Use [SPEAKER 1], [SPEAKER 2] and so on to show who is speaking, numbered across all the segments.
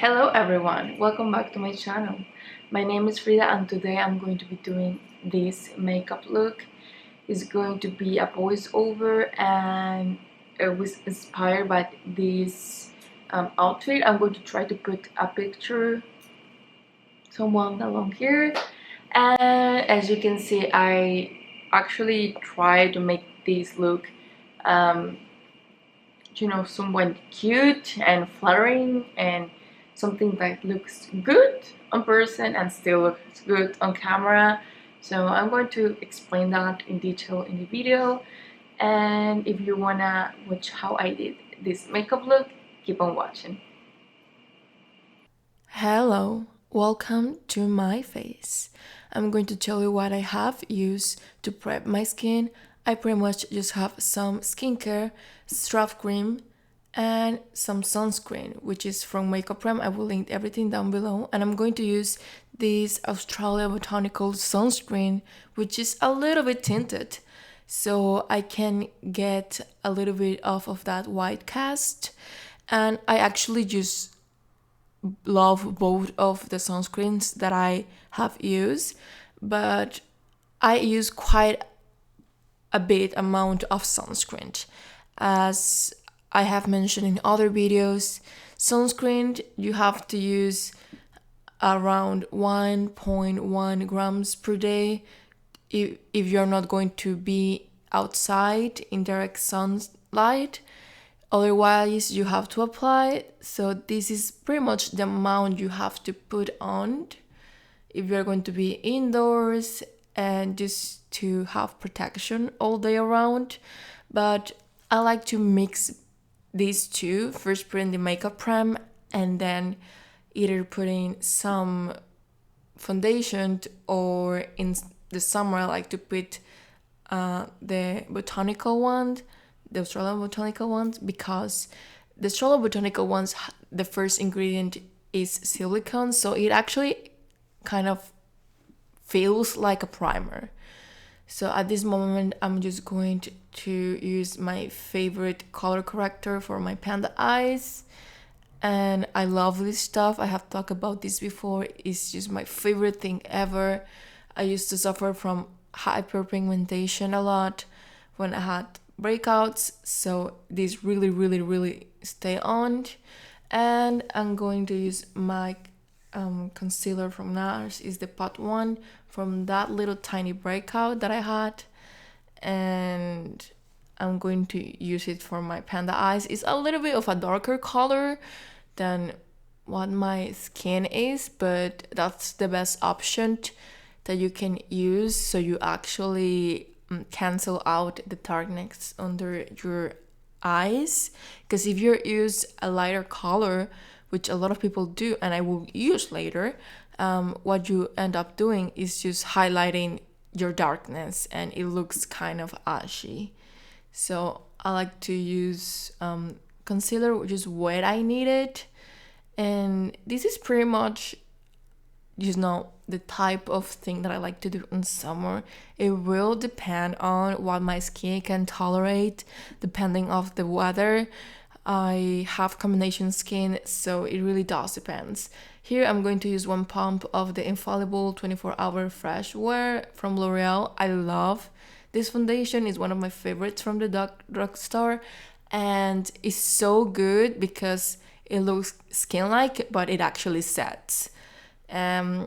[SPEAKER 1] Hello everyone, welcome back to my channel. My name is Frida and today I'm going to be doing this makeup look. It's going to be a voiceover and it was inspired by this outfit. I'm going to try to put a picture someone along here, and as you can see I actually tried to make this look somewhat cute and flattering and something that looks good on person and still looks good on camera. So I'm going to explain that in detail in the video, and if you wanna watch how I did this makeup look, keep on watching. Hello, welcome to my face. I'm going to tell you what I have used to prep my skin. I pretty much just have some skincare, strobe cream, and some sunscreen, which is from Makeup Prem. I will link everything down below. And I'm going to use this Australia Botanical sunscreen, which is a little bit tinted, so I can get a little bit off of that white cast. And I actually just love both of the sunscreens that I have used, but I use quite a bit amount of sunscreen. As I have mentioned in other videos, sunscreen you have to use around 1.1 grams per day if you're not going to be outside in direct sunlight. Otherwise you have to apply. So this is pretty much the amount you have to put on if you're going to be indoors and just to have protection all day around. But I like to mix these two, first putting the makeup prem and then either putting some foundation, or in the summer I like to put the botanical one, the Australian botanical ones, because the Australian botanical ones, the first ingredient is silicone, so it actually kind of feels like a primer. So at this moment I'm just going to use my favorite color corrector for my panda eyes, and I love this stuff. I have talked about this before. It's just my favorite thing ever. I used to suffer from hyperpigmentation a lot when I had breakouts, so this really stay on. And I'm going to use my concealer from NARS, is the pot one from that little tiny breakout that I had, and I'm going to use it for my panda eyes. It's a little bit of a darker color than what my skin is, but that's the best option that you can use, so you actually cancel out the darkness under your eyes. Because if you use a lighter color, which a lot of people do and I will use later, what you end up doing is just highlighting your darkness and it looks kind of ashy. So I like to use concealer which is what I needed, and this is pretty much the type of thing that I like to do in summer. It will depend on what my skin can tolerate depending of the weather. I have combination skin, so it really does depends. Here I'm going to use one pump of the Infallible 24-hour fresh wear from L'Oreal. I love this foundation. It's one of my favorites from the drugstore, and it's so good because it looks skin-like, but it actually sets. I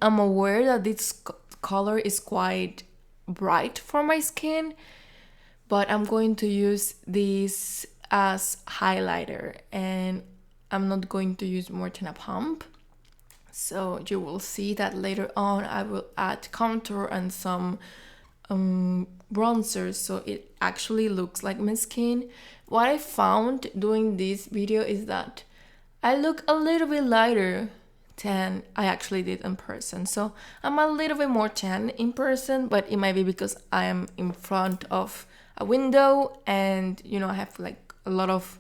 [SPEAKER 1] am aware that this color is quite bright for my skin, but I'm going to use this as highlighter and I'm not going to use more than a pump. So you will see that later on I will add contour and some bronzer, so it actually looks like my skin. What I found doing this video is that I look a little bit lighter than I actually did in person. So I'm a little bit more tan in person, but it might be because I am in front of a window and I have like a lot of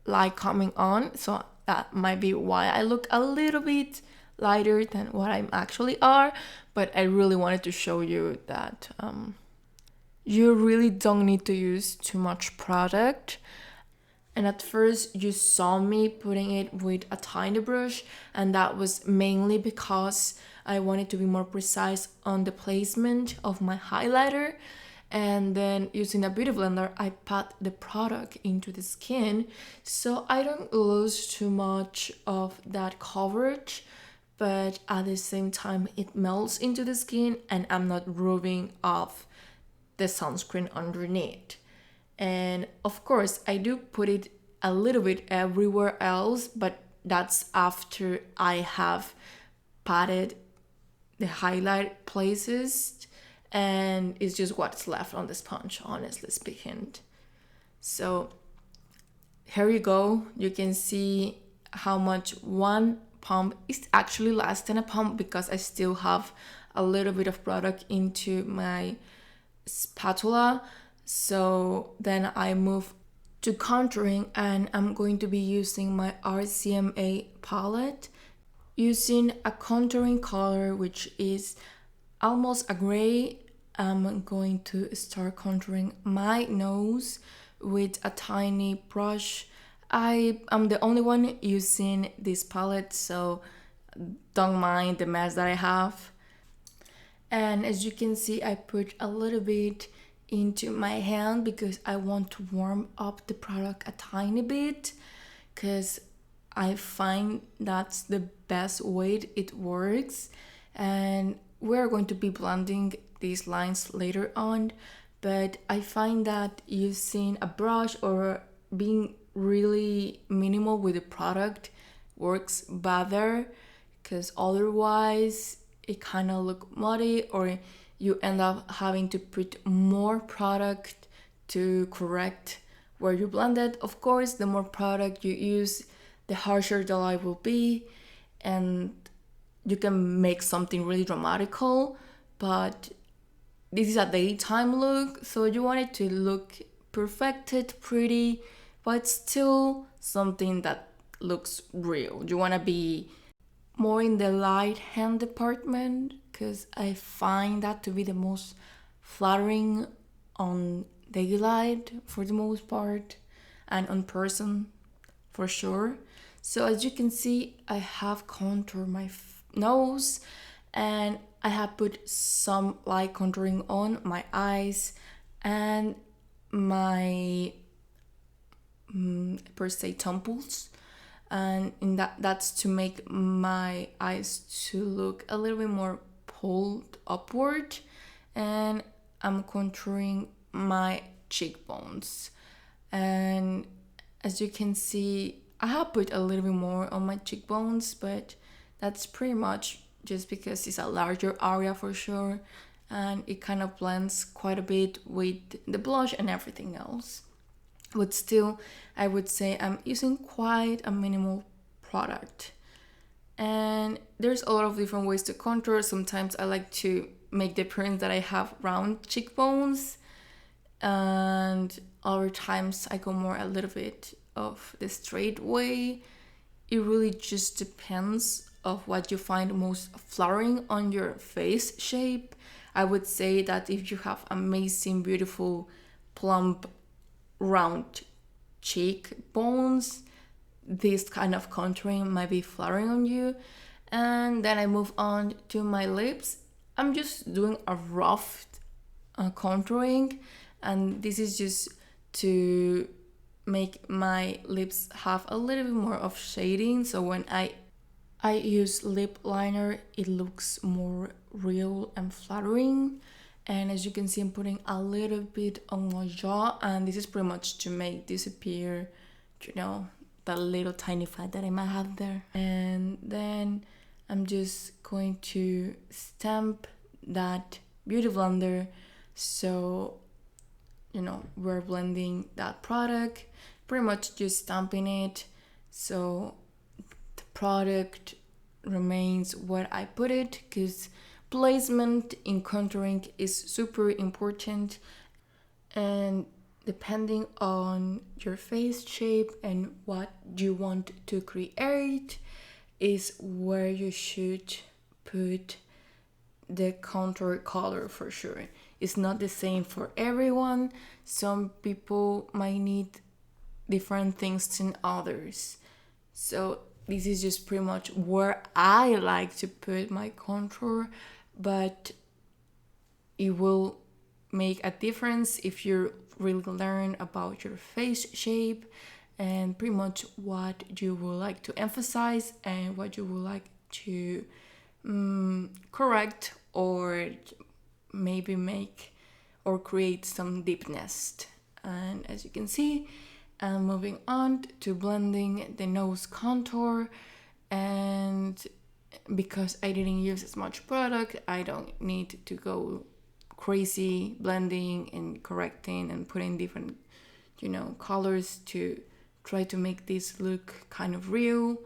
[SPEAKER 1] light coming on, so that might be why I look a little bit lighter than what I actually are. But I really wanted to show you that you really don't need to use too much product. And at first you saw me putting it with a tiny brush, and that was mainly because I wanted to be more precise on the placement of my highlighter. And then using a beauty blender, I pat the product into the skin so I don't lose too much of that coverage, but at the same time it melts into the skin and I'm not rubbing off the sunscreen underneath. And of course I do put it a little bit everywhere else, but that's after I have patted the highlight places, and it's just what's left on the sponge, honestly speaking. So here you go. You can see how much one pump is actually less than a pump because I still have a little bit of product into my spatula. So then I move to contouring, and I'm going to be using my RCMA palette, using a contouring color which is almost a gray. I'm going to start contouring my nose with a tiny brush. I am the only one using this palette, so don't mind the mess that I have. And as you can see, I put a little bit into my hand because I want to warm up the product a tiny bit, because I find that's the best way it works. And we're going to be blending these lines later on, but I find that using a brush or being really minimal with the product works better, because otherwise it kind of look muddy, or you end up having to put more product to correct where you blended. Of course, the more product you use, the harsher the line will be, and you can make something really dramatical, but this is a daytime look, so you want it to look perfected, pretty, but still something that looks real. You want to be more in the light hand department, because I find that to be the most flattering on daylight for the most part, and on person for sure. So as you can see, I have contoured my nose, and I have put some light contouring on my eyes and my per se temples, and in that's to make my eyes to look a little bit more pulled upward. And I'm contouring my cheekbones, and as you can see, I have put a little bit more on my cheekbones, but that's pretty much just because it's a larger area for sure, and it kind of blends quite a bit with the blush and everything else. But still, I would say I'm using quite a minimal product. And there's a lot of different ways to contour. Sometimes I like to make the appearance that I have round cheekbones, and other times I go more a little bit of the straight way. It really just depends of what you find most flattering on your face shape. I would say that if you have amazing, beautiful, plump, round cheekbones, this kind of contouring might be flattering on you. And then I move on to my lips. I'm just doing a rough contouring, and this is just to make my lips have a little bit more of shading, so when I use lip liner, it looks more real and flattering. And as you can see, I'm putting a little bit on my jaw, and this is pretty much to make disappear, you know, that little tiny fat that I might have there. And then I'm just going to stamp that beauty blender, so you know, we're blending that product, pretty much just stamping it so the product remains where I put it, because placement in contouring is super important, and depending on your face shape and what you want to create is where you should put the contour color for sure. It's not the same for everyone. Some people might need different things than others. So this is just pretty much where I like to put my contour, but it will make a difference if you really learn about your face shape and pretty much what you would like to emphasize and what you would like to correct or maybe make or create some deepness. And as you can see, I'm moving on to blending the nose contour, and because I didn't use as much product, I don't need to go crazy blending and correcting and putting different, colors to try to make this look kind of real.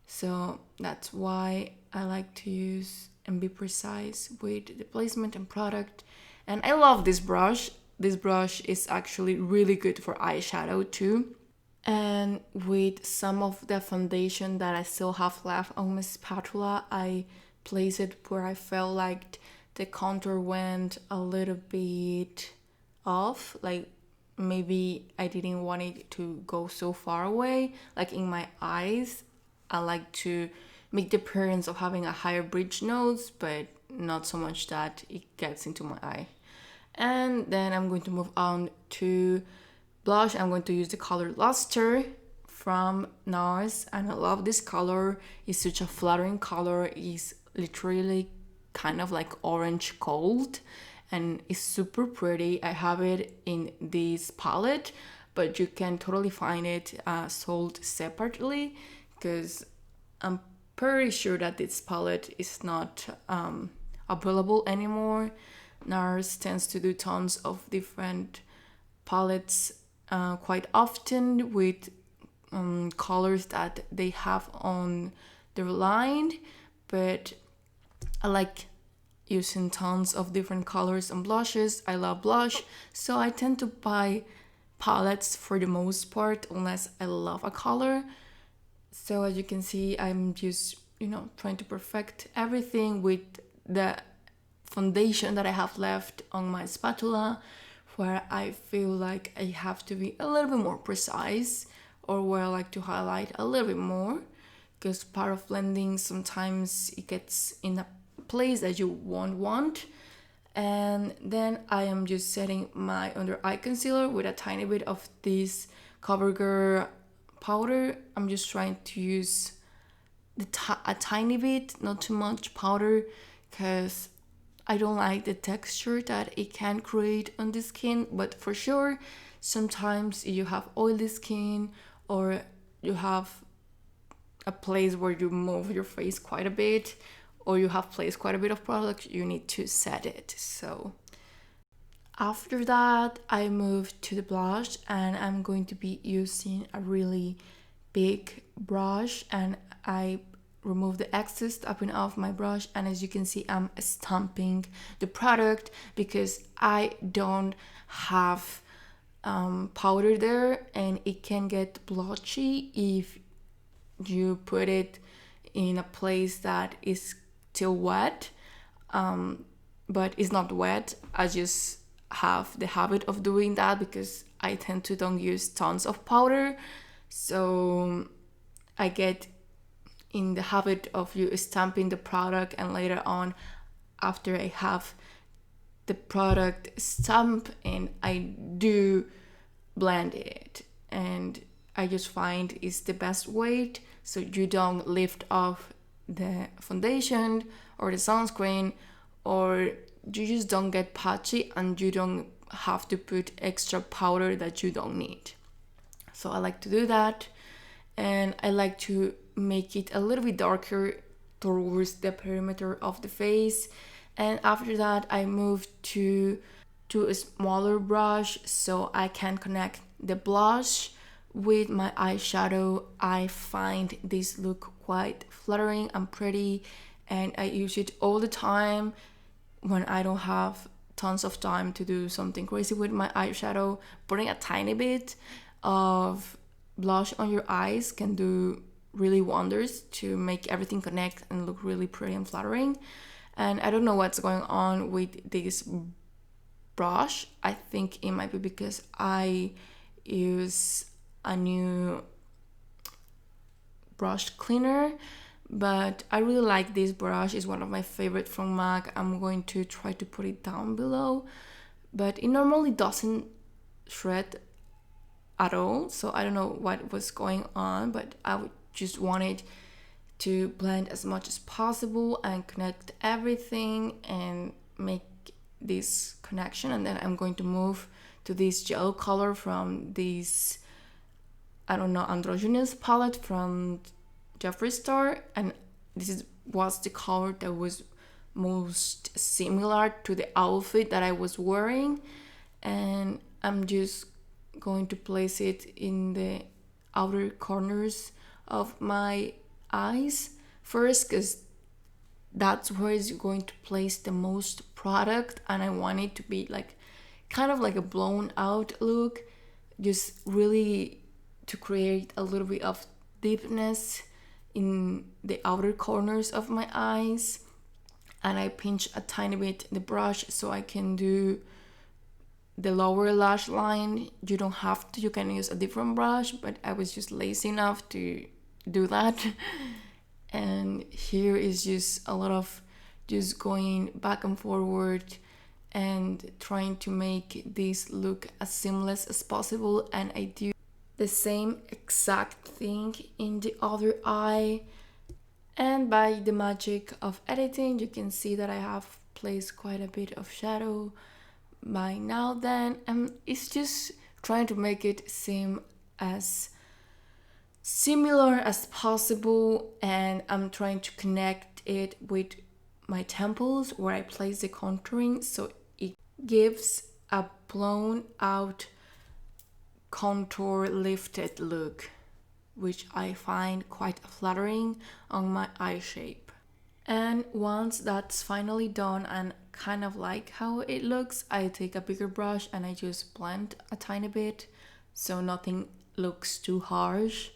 [SPEAKER 1] So that's why I like to use and be precise with the placement and product. And I love this brush. This brush is actually really good for eyeshadow too. And with some of the foundation that I still have left on my spatula, I place it where I felt like the contour went a little bit off. Like maybe I didn't want it to go so far away. Like in my eyes, I like to make the appearance of having a higher bridge nose, but not so much that it gets into my eye. And then I'm going to move on to blush. I'm going to use the color Luster from NARS, and I love this color. It's such a flattering color. It's literally kind of like orange gold, and it's super pretty. I have it in this palette, but you can totally find it sold separately, because I'm pretty sure that this palette is not available anymore. NARS tends to do tons of different palettes quite often with colors that they have on their line, but I like using tons of different colors and blushes. I love blush, so I tend to buy palettes for the most part unless I love a color. So as you can see, I'm just trying to perfect everything with the foundation that I have left on my spatula, where I feel like I have to be a little bit more precise, or where I like to highlight a little bit more, because part of blending sometimes it gets in a place that you won't want. And then I am just setting my under eye concealer with a tiny bit of this CoverGirl powder. I'm just trying to use a tiny bit, not too much powder, because I don't like the texture that it can create on the skin. But for sure, sometimes you have oily skin, or you have a place where you move your face quite a bit, or you have placed quite a bit of product, you need to set it. So after that, I moved to the blush, and I'm going to be using a really big brush, and I remove the excess tapping off my brush. And as you can see, I'm stamping the product because I don't have powder there, and it can get blotchy if you put it in a place that is still wet, but it's not wet. I just have the habit of doing that because I tend to don't use tons of powder, so I get in the habit of you stamping the product, and later on, after I have the product stamp, and I do blend it, and I just find it's the best way, so you don't lift off the foundation or the sunscreen, or you just don't get patchy and you don't have to put extra powder that you don't need. So I like to do that, and I like to make it a little bit darker towards the perimeter of the face. And after that, I moved to a smaller brush so I can connect the blush with my eyeshadow. I find this look quite flattering and pretty, and I use it all the time when I don't have tons of time to do something crazy with my eyeshadow. Putting a tiny bit of blush on your eyes can do really wonders to make everything connect and look really pretty and flattering. And I don't know what's going on with this brush. I think it might be because I use a new brush cleaner, but I really like this brush. It's one of my favorite from MAC. I'm going to try to put it down below, but it normally doesn't shred at all, so I don't know what was going on, but I would just wanted to blend as much as possible and connect everything and make this connection. And then I'm going to move to this gel color from this, I don't know, androgynous palette from Jeffree Star, and was the color that was most similar to the outfit that I was wearing. And I'm just going to place it in the outer corners of my eyes first, because that's where it's going to place the most product, and I want it to be like kind of like a blown out look, just really to create a little bit of deepness in the outer corners of my eyes. And I pinch a tiny bit the brush so I can do the lower lash line. You don't have to, you can use a different brush, but I was just lazy enough to do that. And here is just a lot of just going back and forward and trying to make this look as seamless as possible. And I do the same exact thing in the other eye, and by the magic of editing you can see that I have placed quite a bit of shadow by now then, and it's just trying to make it seem as similar as possible. And I'm trying to connect it with my temples where I place the contouring, so it gives a blown out contour lifted look, which I find quite flattering on my eye shape. And once that's finally done and kind of like how it looks, I take a bigger brush and I just blend a tiny bit so nothing looks too harsh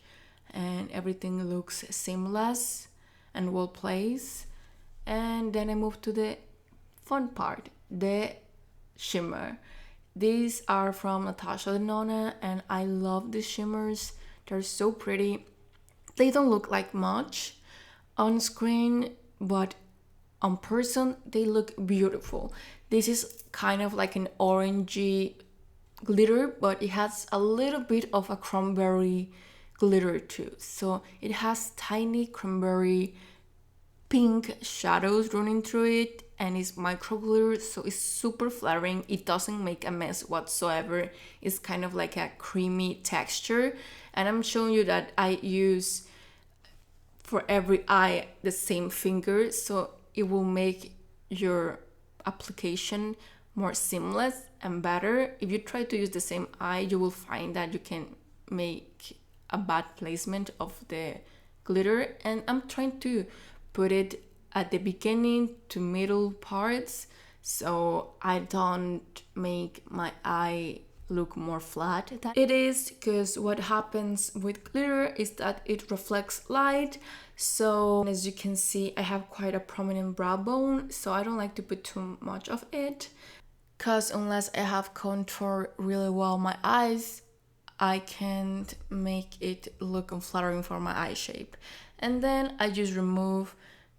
[SPEAKER 1] and everything looks seamless and well placed. And then I move to the fun part, the shimmer. These are from NATASHA DENONA, and I love the shimmers. They're so pretty. They don't look like much on screen, but on person they look beautiful. This is kind of like an orangey glitter, but it has a little bit of a cranberry glitter too. So it has tiny cranberry pink shadows running through it, and it's micro glitter, so it's super flattering. It doesn't make a mess whatsoever. It's kind of like a creamy texture, and I'm showing you that I use for every eye the same finger, so it will make your application more seamless and better. If you try to use the same eye, you will find that you can make a bad placement of the glitter, and I'm trying to put it at the beginning to middle parts so I don't make my eye look more flat. It is because what happens with glitter is that it reflects light. So as you can see, I have quite a prominent brow bone, so I don't like to put too much of it, because unless I have contour really well my eyes, I can't make it look unflattering for my eye shape. And then I just remove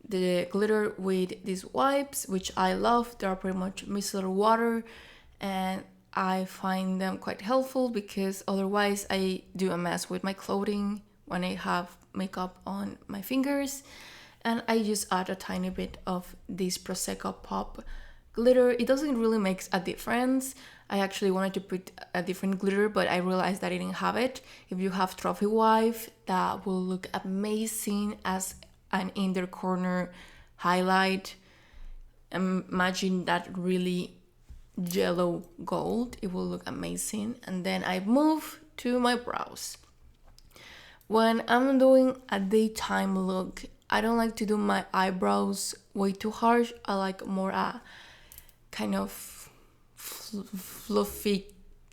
[SPEAKER 1] the glitter with these wipes, which I love. They are pretty much micellar water, and I find them quite helpful because otherwise I do a mess with my clothing when I have makeup on my fingers. And I just add a tiny bit of this Prosecco Pop glitter. It doesn't really make a difference. I actually wanted to put a different glitter, but I realized that I didn't have it. If you have Trophy Wife, that will look amazing as an inner corner highlight. Imagine that really yellow gold, it will look amazing. And then I move to my brows. When I'm doing a daytime look, I don't like to do my eyebrows way too harsh. I like more a kind of fluffy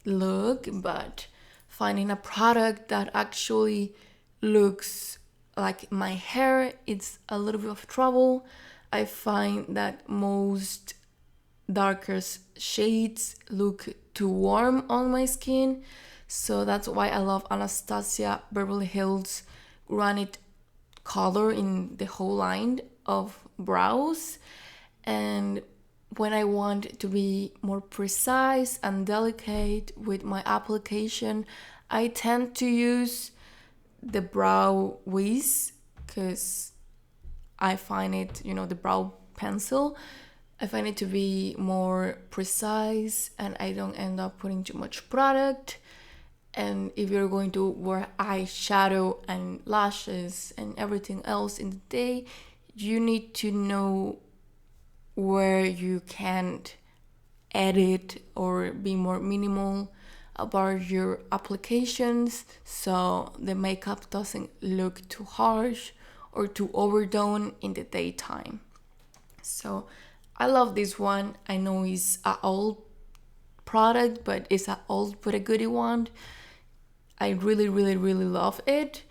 [SPEAKER 1] look, but finding a product that actually looks like my hair, it's a little bit of trouble. I find that most darker shades look too warm on my skin, So that's why I love Anastasia Beverly Hills Granite color in the whole line of brows. And when I want to be more precise and delicate with my application, I tend to use the brow wiz, because I find it, the brow pencil, I find it to be more precise and I don't end up putting too much product. And if you're going to wear eyeshadow and lashes and everything else in the day, you need to know where you can't edit or be more minimal about your applications, so the makeup doesn't look too harsh or too overdone in the daytime. So I love this one. I know it's an old product, but it's an old but a goodie one. I really, really, really love it.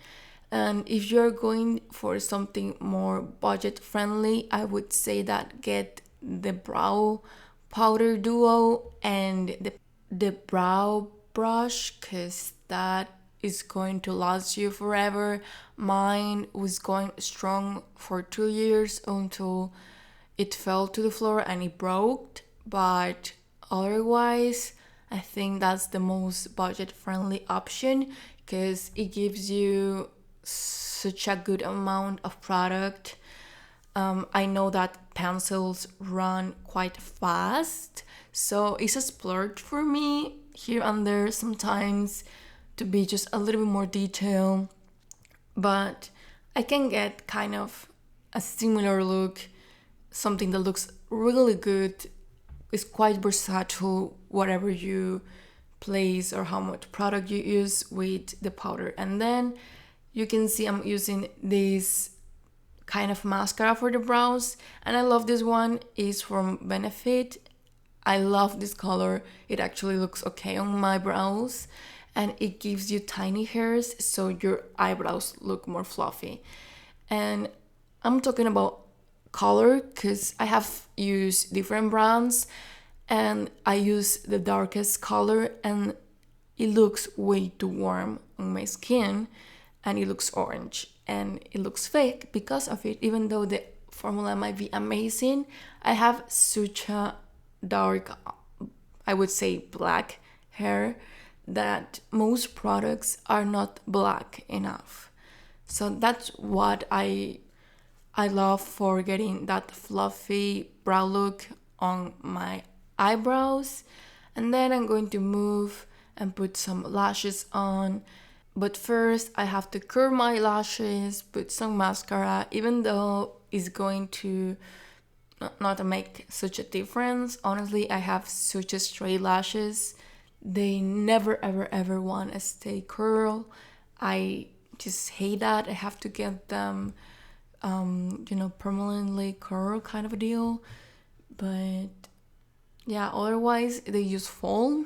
[SPEAKER 1] And if you're going for something more budget friendly, I would say that get the brow powder duo and the brow brush, because that is going to last you forever. Mine was going strong for 2 years until it fell to the floor and it broke, but otherwise I think that's the most budget friendly option, because it gives you such a good amount of product. I know that pencils run quite fast, so it's a splurge for me here and there sometimes to be just a little bit more detailed, but I can get kind of a similar look, something that looks really good, is quite versatile, whatever you place or how much product you use with the powder. And then you can see I'm using this kind of mascara for the brows, and I love this one. It's from Benefit. I love this color. It actually looks okay on my brows, and it gives you tiny hairs so your eyebrows look more fluffy. And I'm talking about color because I have used different brands and I use the darkest color and it looks way too warm on my skin and it looks orange and it looks fake because of it. Even though the formula might be amazing, I have such a dark, I would say black hair, that most products are not black enough. So that's what I love for getting that fluffy brow look on my eyebrows. And then I'm going to move and put some lashes on. But first I have to curl my lashes, put some mascara, even though it's going to not make such a difference. Honestly, I have such a straight lashes. They never ever want to stay curl. I just hate that. I have to get them permanently curl kind of a deal. But yeah, otherwise they just fall.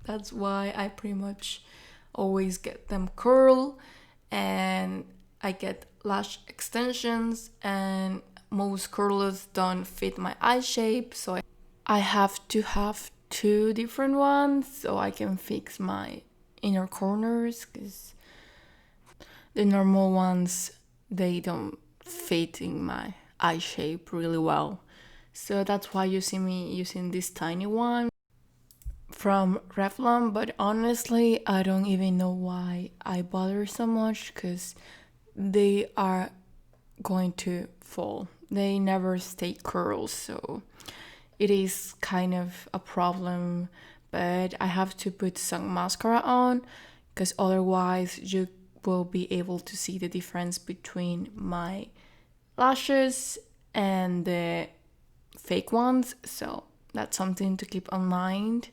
[SPEAKER 1] That's why I pretty much always get them curl, and I get lash extensions, and most curlers don't fit my eye shape, so I have to have two different ones so I can fix my inner corners, because the normal ones, they don't fit in my eye shape really well. So that's why you see me using this tiny one from Revlon. But honestly, I don't even know why I bother so much, because they are going to fall. They never stay curls, so it is kind of a problem. But I have to put some mascara on, because otherwise you will be able to see the difference between my lashes and the fake ones. So that's something to keep in mind.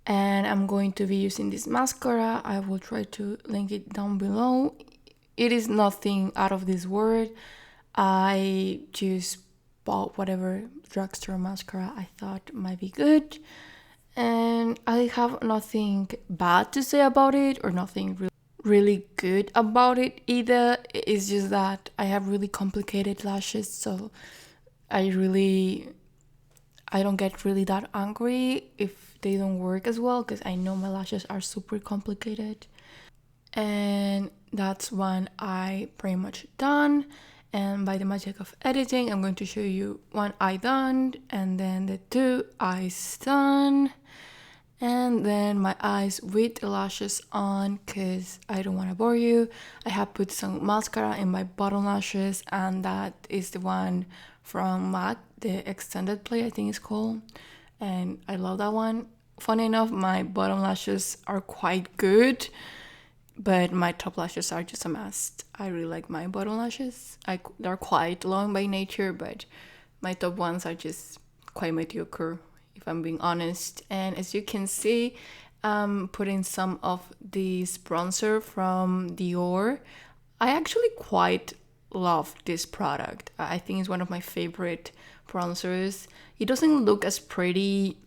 [SPEAKER 1] And I'm going to be using this mascara. I will try to link it down below. It is nothing out of this world. I just bought whatever drugstore mascara I thought might be good, and I have nothing bad to say about it or nothing really good about it either. It's just that I have really complicated lashes, so I don't get really that angry if they don't work as well, because I know my lashes are super complicated. And that's one eye pretty much done. And by the magic of editing, I'm going to show you one eye done, and then the 2 eyes done, and then my eyes with the lashes on, because I don't want to bore you. I have put some mascara in my bottom lashes, and that is the one from MAC, the extended play I think it's called, and I love that one. Funny enough, my bottom lashes are quite good, but my top lashes are just a mess. I really like my bottom lashes. They're quite long by nature, but my top ones are just quite mediocre, if I'm being honest. And as you can see, I'm putting some of this bronzer from Dior. I actually quite love this product. I think it's one of my favorite bronzers. It doesn't look as pretty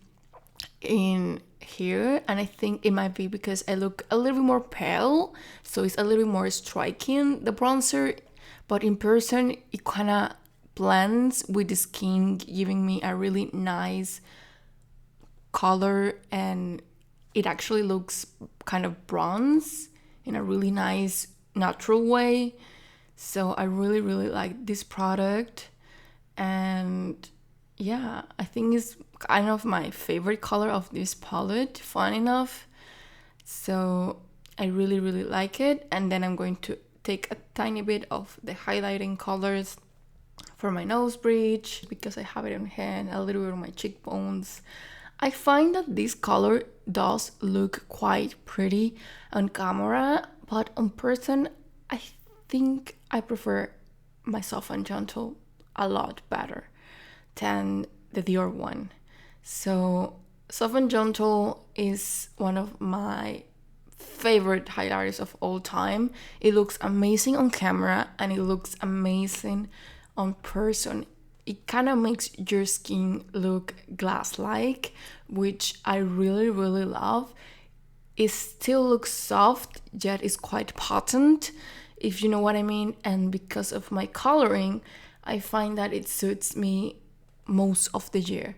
[SPEAKER 1] in here, and I think it might be because I look a little bit more pale, so it's a little bit more striking, the bronzer, but in person it kind of blends with the skin, giving me a really nice color, and it actually looks kind of bronze in a really nice natural way. So I really like this product, and yeah, I think it's kind of my favorite color of this palette, fun enough. So I really like it. And then I'm going to take a tiny bit of the highlighting colors for my nose bridge, because I have it on hand, a little bit on my cheekbones. I find that this color does look quite pretty on camera, but on person I think I prefer my Soft and Gentle a lot better than the Dior one. So Soft and Gentle is one of my favorite highlighters of all time. It looks amazing on camera, and it looks amazing on person. It kind of makes your skin look glass-like, which I really love. It still looks soft, yet it's quite potent, if you know what I mean. And because of my coloring, I find that it suits me most of the year,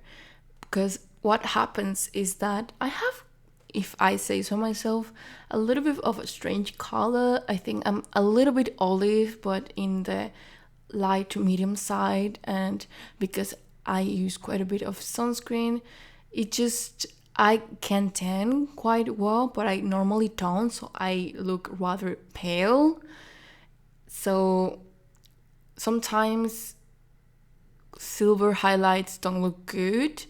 [SPEAKER 1] because what happens is that I have, if I say so myself, a little bit of a strange color. I think I'm a little bit olive, but in the light to medium side, and because I use quite a bit of sunscreen, I can tan quite well, but I normally don't, so I look rather pale. So sometimes silver highlights don't look good,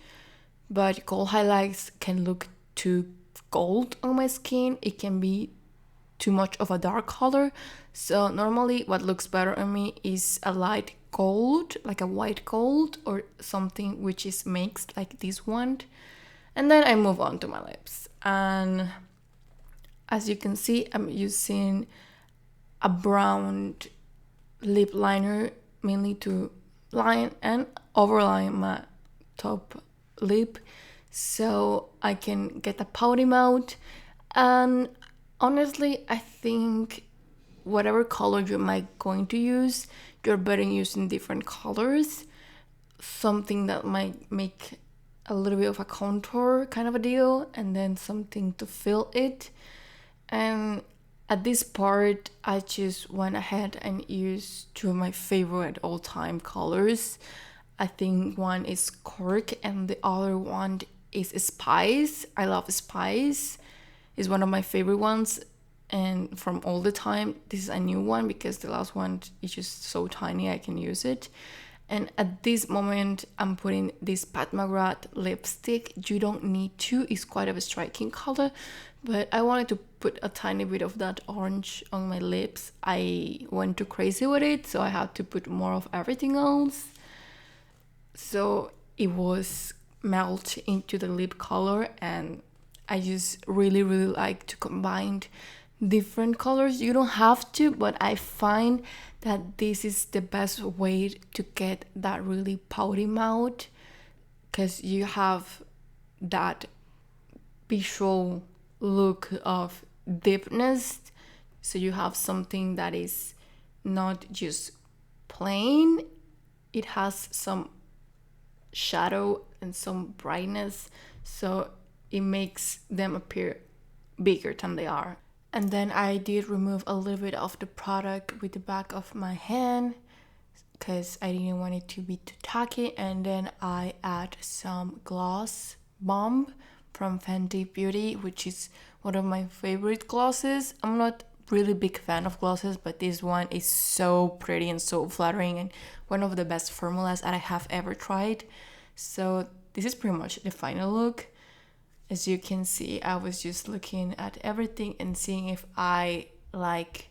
[SPEAKER 1] but gold highlights can look too gold on my skin. It can be too much of a dark color. So normally what looks better on me is a light gold, like a white gold, or something which is mixed like this one. And then I move on to my lips. And as you can see, I'm using a brown lip liner mainly to line and overline my top lip, so I can get a pouty mouth. And honestly, I think whatever color you might going to use, you're better using different colors. Something that might make a little bit of a contour kind of a deal, and then something to fill it. And at this part, I just went ahead and used two of my favorite all-time colors. I think one is Cork and the other one is Spice. I love Spice. It's one of my favorite ones, and from all the time. This is a new one because the last one is just so tiny I can use it. And at this moment, I'm putting this Pat McGrath lipstick. You don't need to, it's quite of a striking color, but I wanted to put a tiny bit of that orange on my lips. I went too crazy with it, so I had to put more of everything else. So it was melt into the lip color, and I just really like to combine different colors. You don't have to, but I find that this is the best way to get that really pouty mouth, because you have that visual look of deepness. So you have something that is not just plain, it has some shadow and some brightness, so it makes them appear bigger than they are. And then I did remove a little bit of the product with the back of my hand because I didn't want it to be too tacky. And then I add some gloss bomb from Fenty Beauty, which is one of my favorite glosses. I'm not really big fan of glosses, but this one is so pretty and so flattering and one of the best formulas that I have ever tried. So this is pretty much the final look. As you can see, I was just looking at everything and seeing if I like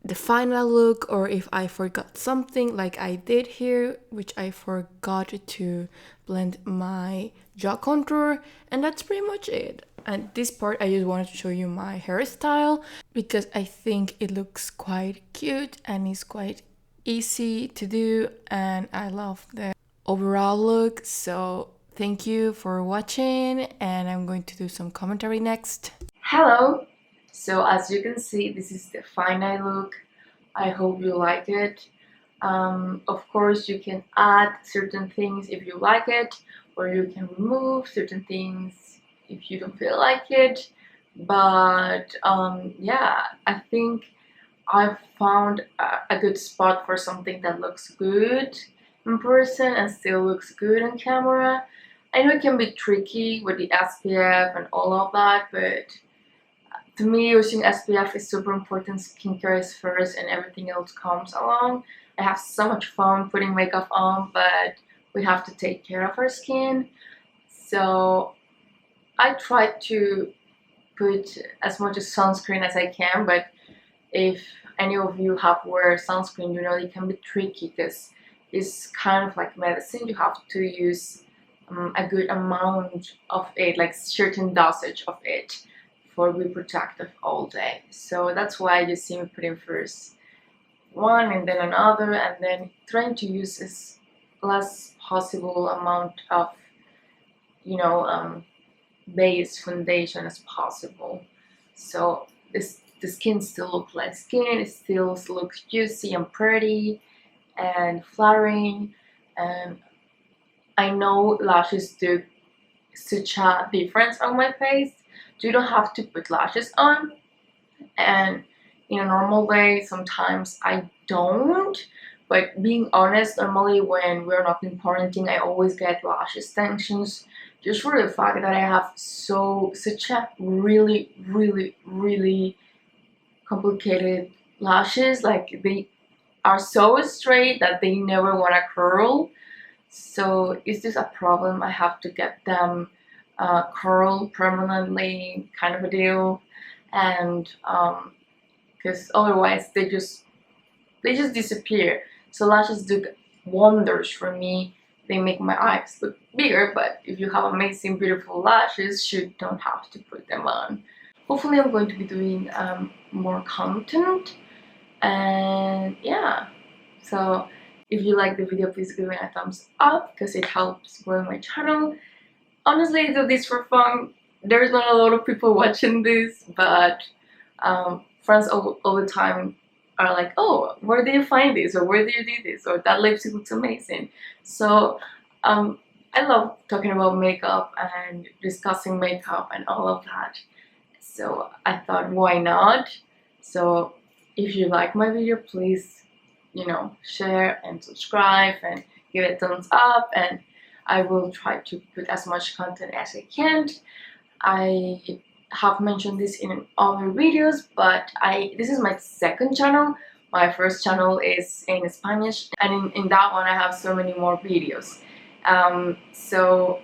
[SPEAKER 1] the final look or if I forgot something like I did here, which I forgot to blend my jaw contour, and that's pretty much it. And this part I just wanted to show you my hairstyle because I think it looks quite cute and it's quite easy to do, and I love the overall look. So thank you for watching, and I'm going to do some commentary next. Hello! So as you can see, this is the final look. I hope you like it. Of course, you can add certain things if you like it, or you can remove certain things if you don't feel like it. But yeah, I think I've found a good spot for something that looks good in person and still looks good on camera. I know it can be tricky with the SPF and all of that, but to me, using SPF is super important. Skincare is first and everything else comes along. I have so much fun putting makeup on, but we have to take care of our skin. So I try to put as much as sunscreen as I can, but if any of you have wear sunscreen, you know it can be tricky because it's kind of like medicine. You have to use a good amount of it, like certain dosage of it, for be protective all day. So that's why you see me putting first one and then another, and then trying to use as less possible amount of, you know, base foundation as possible. So the skin still looks like skin, it still looks juicy and pretty and flattering. And I know lashes do such a difference on my face. You don't have to put lashes on, and in a normal day sometimes I don't, but being honest, normally when we're not in quarantine I always get lash extensions just for the fact that I have such a really complicated lashes. Like they are so straight that they never want to curl, so it's just a problem. I have to get them curl permanently, kind of a deal, and because otherwise they just disappear. So lashes do wonders for me. They make my eyes look bigger, but if you have amazing beautiful lashes, you don't have to put them on. Hopefully I'm going to be doing more content, and yeah, so if you like the video, please give me a thumbs up because it helps grow my channel. Honestly, I do this for fun. There's not a lot of people watching this, but friends all the time are like, oh, where do you find this, or where do you do this, or that lipstick looks amazing. So I love talking about makeup and discussing makeup and all of that. So I thought, why not? So if you like my video, please, you know, share and subscribe and give it a thumbs up, and I will try to put as much content as I can. I have mentioned this in other videos, but this is my second channel. My first channel is in Spanish, and in that one I have so many more videos. So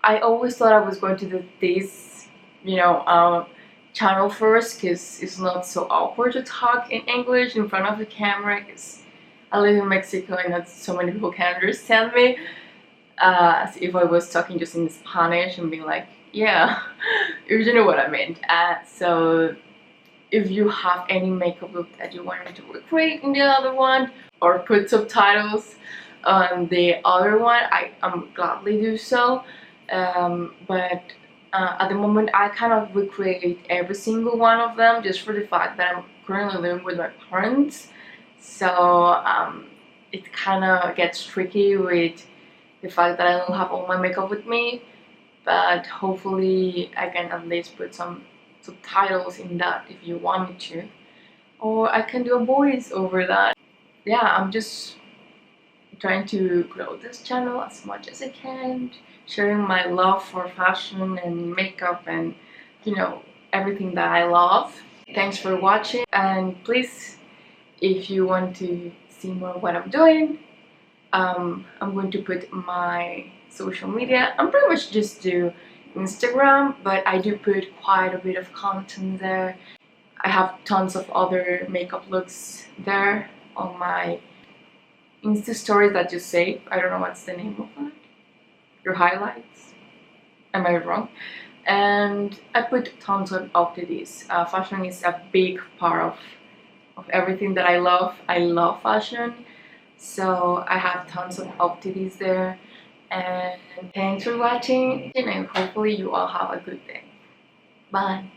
[SPEAKER 1] I always thought I was going to do this, you know, channel first because it's not so awkward to talk in English in front of the camera, because I live in Mexico and not so many people can understand me. As if I was talking just in Spanish and being like, yeah, you know what I meant. So if you have any makeup look that you want me to recreate in the other one, or put subtitles on the other one, I'm gladly do so. But at the moment I kind of recreate every single one of them just for the fact that I'm currently living with my parents. So it kind of gets tricky with the fact that I don't have all my makeup with me. but hopefully I can at least put some subtitles in that if you want me to, or I can do a voice over that. Yeah, I'm just trying to grow this channel as much as I can, sharing my love for fashion and makeup and, you know, everything that I love. Thanks for watching, and please, if you want to see more of what I'm doing, I'm going to put my social media. I'm pretty much just do Instagram, but I do put quite a bit of content there. I have tons of other makeup looks there on my Insta stories that you save. I don't know what's the name of that. Your highlights. Am I wrong? And I put tons of these. Fashion is a big part of everything that I love. I love fashion, so I have tons of these there. And thanks for watching, and hopefully you all have a good day. Bye.